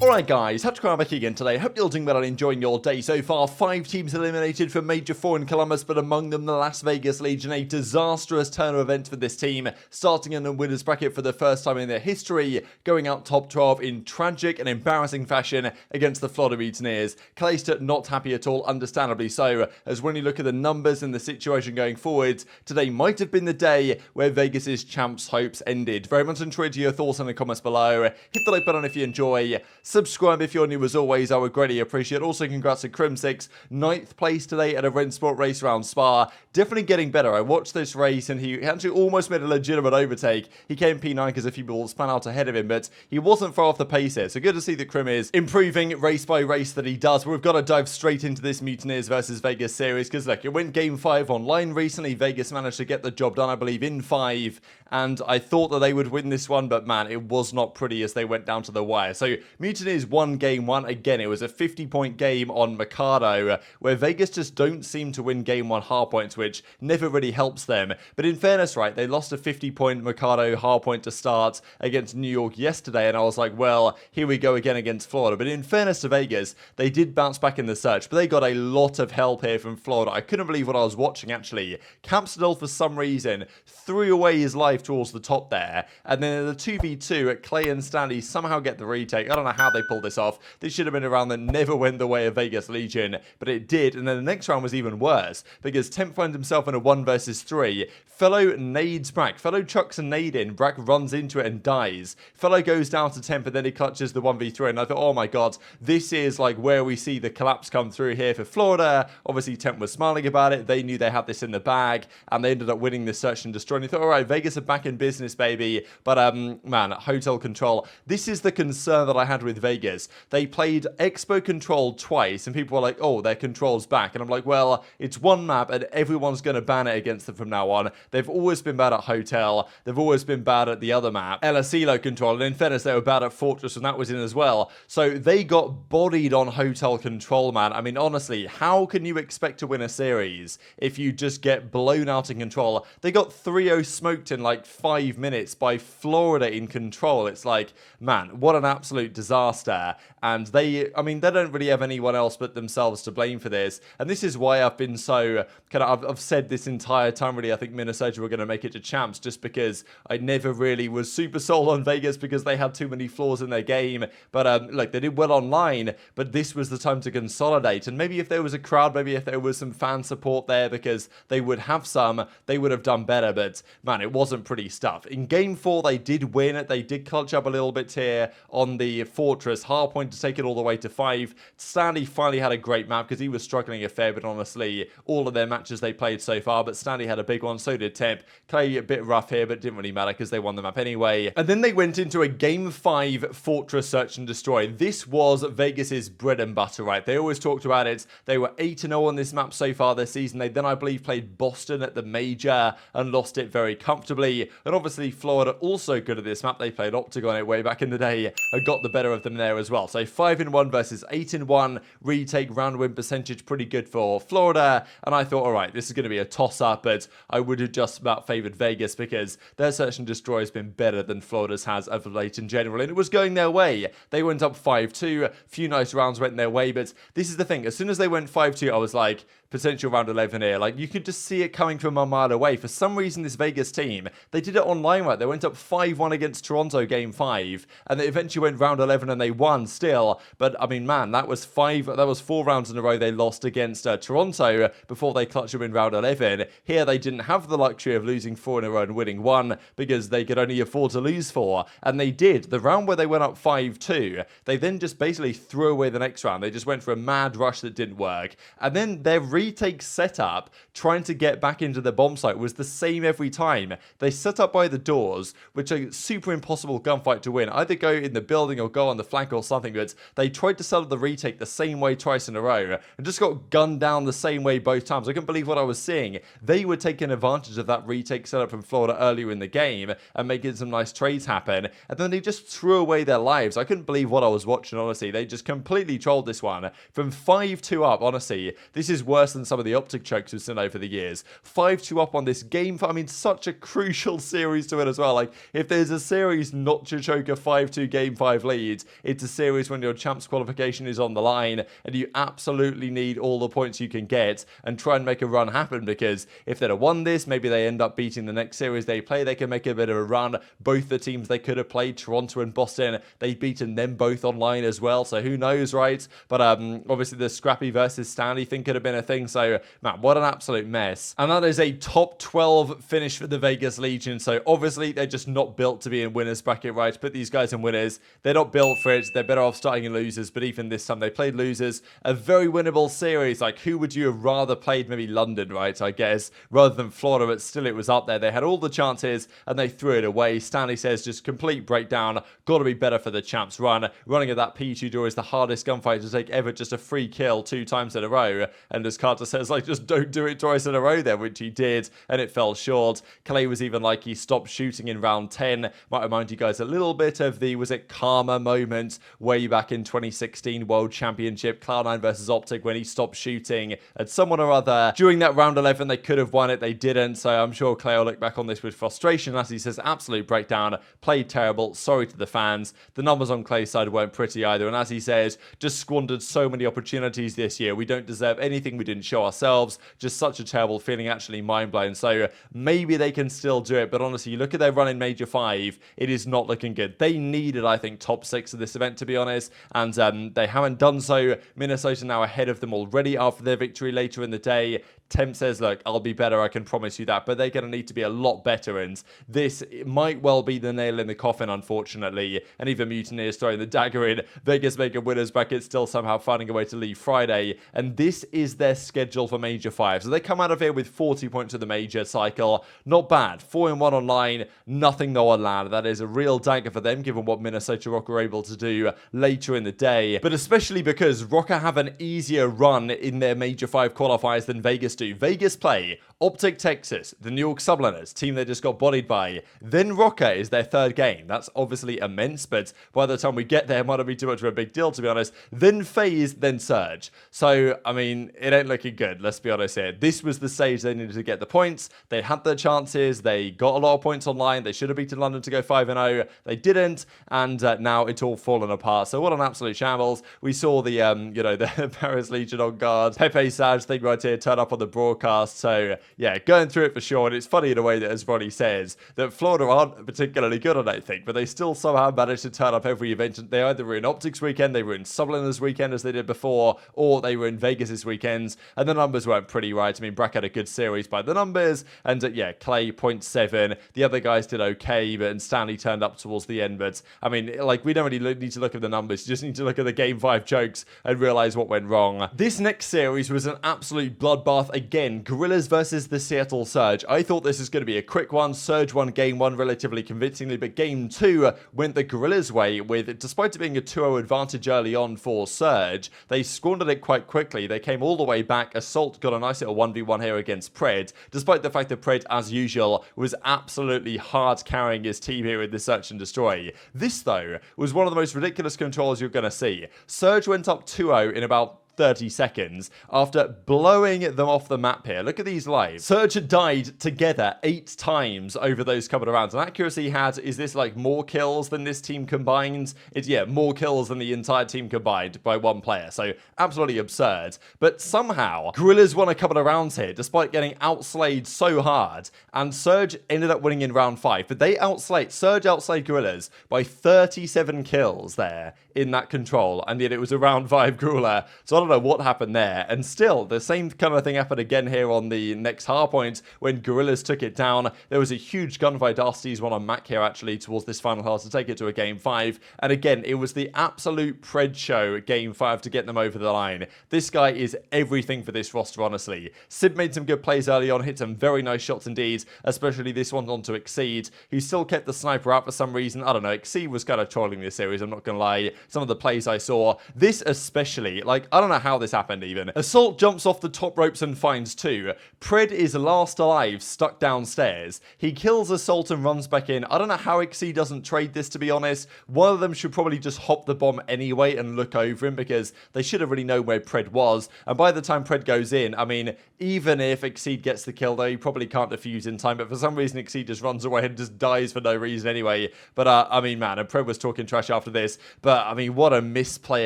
Alright guys, TacticalRab back again today. Hope you're all doing well and enjoying your day so far. 5 teams eliminated from Major 4 in Columbus, but among them the Las Vegas Legion. A disastrous turn of events for this team, starting in the winner's bracket for the first time in their history, going out top 12 in tragic and embarrassing fashion against the Florida Mutineers. Clayster not happy at all, understandably so, as when you look at the numbers and the situation going forward, today might have been the day where Vegas' champs' hopes ended. Very much enjoyed your thoughts in the comments below. Hit the like button if you enjoy. Subscribe if you're new as always, I would greatly appreciate it. Also, congrats to Crim6, 9th place today at a Rensport race around Spa. Definitely getting better. I watched this race and he actually almost made a legitimate overtake. He came P9 because a few people spun out ahead of him, but he wasn't far off the pace here. So good to see that Crim is improving race by race that he does. But we've got to dive straight into this Mutineers versus Vegas series because look, it went game 5 online recently. Vegas managed to get the job done, I believe, in 5. And I thought that they would win this one, but man, it was not pretty as they went down to the wire. So Mutineers won game 1. Again, it was a 50-point game on Mikado, where Vegas just don't seem to win game 1 hardpoints, which never really helps them. But in fairness, right, they lost a 50-point Mikado hardpoint to start against New York yesterday, and I was like, well, here we go again against Florida. But in fairness to Vegas, they did bounce back in the search, but they got a lot of help here from Florida. I couldn't believe what I was watching, actually. Capsidel, for some reason, threw away his life towards the top there, and then in the 2v2, Clay and Stanley somehow get the retake. I don't know how they pulled this off. This should have been a round that never went the way of Vegas Legion, but it did, and then the next round was even worse, because Temp finds himself in a 1 versus 3. Fellow nades Brack. Fellow chucks a nade in. Brack runs into it and dies. Fellow goes down to Temp, and then he clutches the 1v3, and I thought, oh my god, this is like where we see the collapse come through here for Florida. Obviously, Temp was smiling about it. They knew they had this in the bag, and they ended up winning this search and destroying. They thought, alright, Vegas are back in business, baby. But, man, hotel control. This is the concern that I had with Vegas. They played Expo Control twice, and people were like, oh, their control's back. And I'm like, well, it's one map, and everyone's going to ban it against them from now on. They've always been bad at Hotel. They've always been bad at the other map, LSELO Control. And in fairness, they were bad at Fortress, and that was in as well. So they got bodied on Hotel Control, man. I mean, honestly, how can you expect to win a series if you just get blown out in Control? They got 3-0 smoked in like 5 minutes by Florida in Control. It's like, man, what an absolute disaster. And they don't really have anyone else but themselves to blame for this. And this is why I've been so I've said this entire time, really, I think Minnesota were going to make it to champs, just because I never really was super sold on Vegas because they had too many flaws in their game. But look, they did well online, but this was the time to consolidate. And maybe if there was a crowd, maybe if there was some fan support there, because they would have some, they would have done better. But man, it wasn't pretty stuff. In game 4, they did win it. They did clutch up a little bit here on the Fortress hardpoint to take it all the way to 5. Stanley finally had a great map because he was struggling a fair bit, honestly, all of their matches they played so far. But Stanley had a big one, so did Temp. Clay a bit rough here, but didn't really matter because they won the map anyway. And then they went into a game 5 Fortress Search and Destroy. This was Vegas's bread and butter, right? They always talked about it. They were 8-0 on this map so far this season. They then, I believe, played Boston at the Major and lost it very comfortably. And obviously, Florida also good at this map. They played OpTic on it way back in the day and got the better of them there as well. So 5-1 versus 8-1. Retake round win percentage pretty good for Florida. And I thought, all right, this is going to be a toss-up, but I would have just about favored Vegas because their Search and Destroy has been better than Florida's has of late in general. And it was going their way. They went up 5-2. A few nice rounds went their way, but this is the thing. As soon as they went 5-2, I was like, potential round 11 here. Like, you could just see it coming from a mile away. For some reason, this Vegas team, they did it online right. They went up 5-1 against Toronto game 5, and they eventually went round 11 and they won still. But I mean, man, that was 4 rounds in a row they lost against Toronto before they clutched them in round 11. Here, they didn't have the luxury of losing 4 in a row and winning 1 because they could only afford to lose 4, and they did. The round where they went up 5-2, they then just basically threw away the next round. They just went for a mad rush that didn't work, and then their retake setup, trying to get back into the bomb site, was the same every time. They set up by the doors, which are super impossible gunfight to win. Either go in the building or go on the flank or something, but they tried to set up the retake the same way twice in a row and just got gunned down the same way both times. I couldn't believe what I was seeing. They were taking advantage of that retake setup from Florida earlier in the game and making some nice trades happen, and then they just threw away their lives. I couldn't believe what I was watching, honestly. They just completely trolled this one. From 5-2 up, honestly, this is worse than some of the OpTic chokes we've seen over the years. 5-2 up on this game. I mean, such a crucial crucial series to win as well. Like, if there's a series not to choke a 5-2 Game 5 lead, it's a series when your champs qualification is on the line and you absolutely need all the points you can get and try and make a run happen, because if they'd have won this, maybe they end up beating the next series they play, they can make a bit of a run. Both the teams they could have played, Toronto and Boston, they've beaten them both online as well, so who knows, right? But obviously the Scrappy versus Stanley thing could have been a thing, so man, what an absolute mess. And that is a top 12 finish for the Vegas Legion, so obviously they're just not built to be in winners bracket, right? Put these guys in winners, they're not built for it, they're better off starting in losers, but even this time they played losers. A very winnable series. Like, who would you have rather played? Maybe London, right, I guess, rather than Florida, but still it was up there. They had all the chances and they threw it away. Stanley says just complete breakdown, gotta be better for the champs run. Running at that P2 door is the hardest gunfight to take ever, just a free kill 2 times in a row, and as Carter says, like, just don't do it twice in a row there, which he did, and it fell short. Clay was even like, he stopped shooting in round 10. Might remind you guys a little bit of the, was it Karma moment way back in 2016 World Championship, Cloud9 versus OpTic, when he stopped shooting at someone or other during that round 11. They could have won it, they didn't, so I'm sure Clay will look back on this with frustration as he says, absolute breakdown, played terrible, sorry to the fans. The numbers on Clay's side weren't pretty either, and as he says, just squandered so many opportunities this year. We don't deserve anything we didn't show ourselves. Just such a terrible feeling, actually mind-blown. So maybe they can still do it, but honestly, you look at their run in Major 5, it is not looking good. They needed, I think, top 6 of this event, to be honest, and they haven't done so. Minnesota now ahead of them already after their victory later in the day. Temp says, look, I'll be better, I can promise you that, but they're going to need to be a lot better, and this might well be the nail in the coffin, unfortunately. And even Mutineers throwing the dagger in. Vegas make a winners bracket, still somehow finding a way to leave Friday, and this is their schedule for Major 5. So they come out of here with 40 points of the Major cycle. Not bad. 4-1 online, nothing though on land. That is a real dagger for them, given what Minnesota Rokkr were able to do later in the day, but especially because Rokkr have an easier run in their Major 5 qualifiers than Vegas do. Vegas play OpTic Texas, the New York Subliners, team they just got bodied by. Then Rokkr is their third game. That's obviously immense, but by the time we get there, it might not be too much of a big deal, to be honest. Then FaZe, then Surge. So, I mean, it ain't looking good, let's be honest here. This was the stage they needed to get the points. They had their chances. They got a lot of points online. They should have beaten London to go 5-0. They didn't, and now it's all fallen apart. So what an absolute shambles. We saw the, the Paris Legion on guard. Pepe Sage thing right here turn up on the broadcast. So, yeah, going through it for sure. And it's funny in a way that, as Ronnie says, that Florida aren't particularly good, I don't think, but they still somehow managed to turn up every event. They either were in OpTic's weekend, they were in Subliners weekend as they did before, or they were in Vegas's weekends, and the numbers weren't pretty right. I mean, Brack had a good series by the numbers, and yeah, Clay 0.7. The other guys did okay, but Stanley turned up towards the end. But I mean, like, we don't really need to look at the numbers. You just need to look at the Game 5 jokes and realize what went wrong. This next series was an absolute bloodbath again. Guerrillas versus the Seattle Surge. I thought this was going to be a quick one. Surge won Game 1 relatively convincingly, but Game 2 went the Guerrillas' way with, despite it being a 2-0 advantage early on for Surge, they squandered it quite quickly. They came all the way back. Assault got a nice little 1v1 here against Pred, despite the fact that Pred, as usual, was absolutely hard carrying his team here in the Search and Destroy. This, though, was one of the most ridiculous controls you're going to see. Surge went up 2-0 in about 30 seconds after blowing them off the map here. Look at these lives. Surge had died together 8 times over those couple of rounds. And accuracy had, is this like more kills than this team combined? It's, yeah, more kills than the entire team combined by one player. So absolutely absurd. But somehow, Guerrillas won a couple of rounds here, despite getting outslayed so hard. And Surge ended up winning in round 5. But they Surge outslayed Guerrillas by 37 kills there in that control. And yet it was a round 5 Guerrilla. So I don't know what happened there, and still the same kind of thing happened again here on the next hard point when Guerrillas took it down. There was a huge gunfight. Darcy's one on Mack here actually towards this final half to take it to a Game 5, and again it was the absolute Pred show Game 5 to get them over the line. This guy is everything for this roster, honestly. Simp made some good plays early on, hit some very nice shots indeed, especially this one onto Exceed, who still kept the sniper out for some reason. I don't know, Exceed was kind of trolling this series, I'm not gonna lie. Some of the plays I saw, this especially, like, I don't know know how this happened even. Assault jumps off the top ropes and finds 2. Pred is last alive, stuck downstairs. He kills Assault and runs back in. I don't know how Hicksy doesn't trade this, to be honest. One of them should probably just hop the bomb anyway and look over him, because they should have really known where Pred was. And by the time Pred goes in, I mean, even if Hicksy gets the kill, though, he probably can't defuse in time. But for some reason, Hicksy just runs away and just dies for no reason anyway. But, I mean, man, and Pred was talking trash after this. But, I mean, what a misplay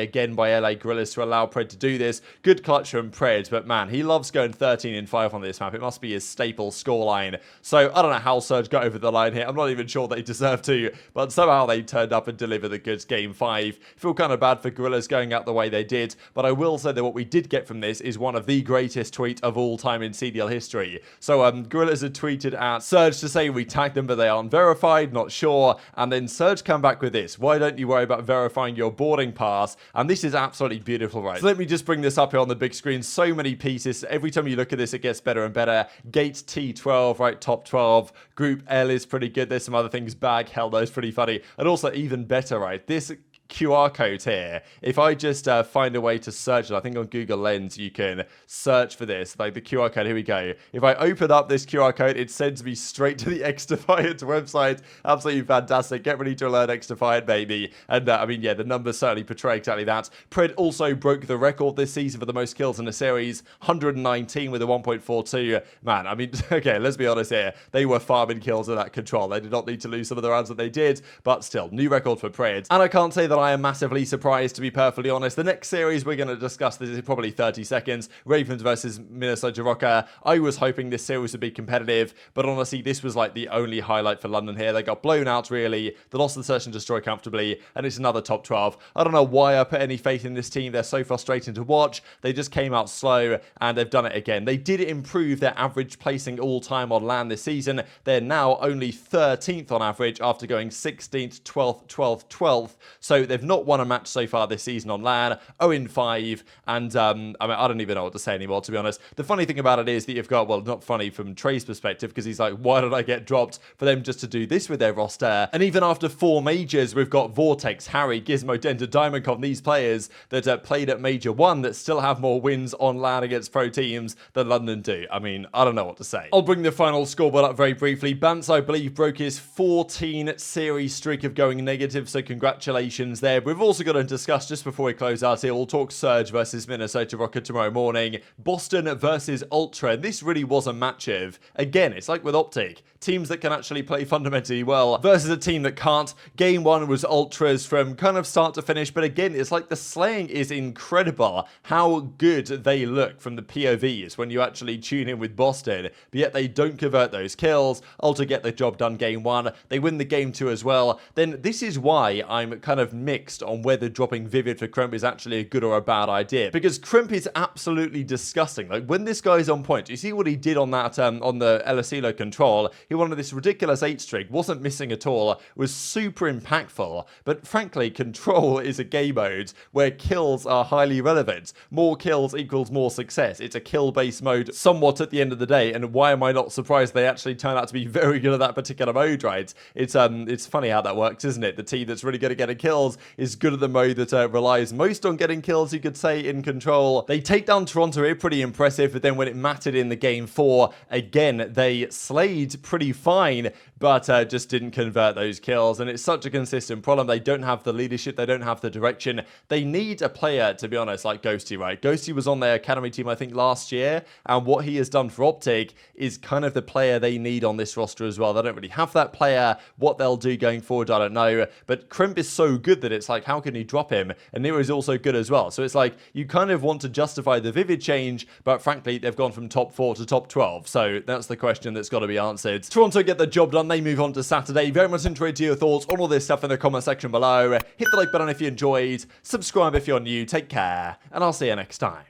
again by LA Guerrillas to allow Pred to do this. Good clutch from Pred, but, man, he loves going 13-5 on this map. It must be his staple scoreline. So, I don't know how Surge got over the line here. I'm not even sure they deserve to. But somehow they turned up and delivered the goods game 5. Feel kind of bad for Guerrillas going out the way they did. But I will say that what we did get from this is one of the greatest tweets of all time in CDL history. So, Guerrillas had tweeted at Surge to say we tagged them, but they aren't verified, not sure. And then Surge come back with this. Why don't you worry about verifying your boarding pass? And this is absolutely beautiful, right? So let me just bring this up here on the big screen. So many pieces. Every time you look at this, it gets better and better. Gate T12, right? Top 12. Group L is pretty good. There's some other things. Bag, hell, those pretty funny. And also even better, right? This QR code here, if I just find a way to search it, I think on Google Lens you can search for this, like the QR code. Here we go. If I open up this QR code, it sends me straight to the XDefiant website. Absolutely fantastic. Get ready to learn XDefiant, baby. And I mean, yeah, the numbers certainly portray exactly that. Pred also broke the record this season for the most kills in a series, 119 with a 1.42. Man, I mean, okay, let's be honest here. They were farming kills in that control. They did not need to lose some of the rounds that they did, but still, new record for Pred. And I can't say that I am massively surprised, to be perfectly honest. The next series we're going to discuss, this is probably 30 seconds, Ravens versus Minnesota Rokkr. I was hoping this series would be competitive, but honestly, this was like the only highlight for London here. They got blown out, really. They lost the Search and Destroy comfortably, and it's another top 12. I don't know why I put any faith in this team. They're so frustrating to watch. They just came out slow, and they've done it again. They did improve their average placing all-time on LAN this season. They're now only 13th on average after going 16th, 12th, 12th, 12th. So they've not won a match so far this season on LAN, 0-5, and I mean, I don't even know what to say anymore, to be honest. The funny thing about it is that you've got, well, not funny from Trey's perspective, because he's like, why did I get dropped for them just to do this with their roster? And even after 4 majors, we've got Vortex, Harry, Gizmo, Denta, Diamondcon, these players that played at Major 1 that still have more wins on LAN against pro teams than London do. I mean, I don't know what to say. I'll bring the final scoreboard up very briefly. Bance, I believe, broke his 14 series streak of going negative, so congratulations there. We've also got to discuss, just before we close out here, we'll talk Surge versus Minnesota Rokkr tomorrow morning. Boston versus Ultra. And this really was a match of, again, it's like with OpTic, teams that can actually play fundamentally well versus a team that can't. Game 1 was Ultras from kind of start to finish, but again, it's like the slaying is incredible how good they look from the POVs when you actually tune in with Boston, but yet they don't convert those kills. Ultra get the job done game 1. They win the game 2 as well. Then this is why I'm kind of mixed on whether dropping Vivid for Crimp is actually a good or a bad idea, because Crimp is absolutely disgusting. Like, when this guy's on point, you see what he did on that on the aLLeY control. He wanted this ridiculous 8 streak, wasn't missing at all, was super impactful, but frankly, control is a game mode where kills are highly relevant. More kills equals more success. It's a kill-based mode somewhat at the end of the day, and why am I not surprised they actually turn out to be very good at that particular mode, right? It's funny how that works, isn't it? The team that's really good at getting kills is good at the mode that relies most on getting kills, you could say, in control. They take down Toronto here, pretty impressive, but then when it mattered in the game 4, again, they slayed pretty fine, but just didn't convert those kills, and it's such a consistent problem. They don't have the leadership, they don't have the direction. They need a player, to be honest, like Ghosty, right? Ghosty was on their academy team, I think, last year, and what he has done for OpTic is kind of the player they need on this roster as well. They don't really have that player. What they'll do going forward, I don't know, but Crimp is so good that it's like, how can you drop him? And Nero is also good as well, so it's like, you kind of want to justify the Vivid change, but frankly, they've gone from top 4 to top 12, so that's the question that's got to be answered. Toronto get the job done. They move on to Saturday. Very much enjoyed your thoughts on all this stuff in the comment section below. Hit the like button if you enjoyed, subscribe if you're new, take care, and I'll see you next time.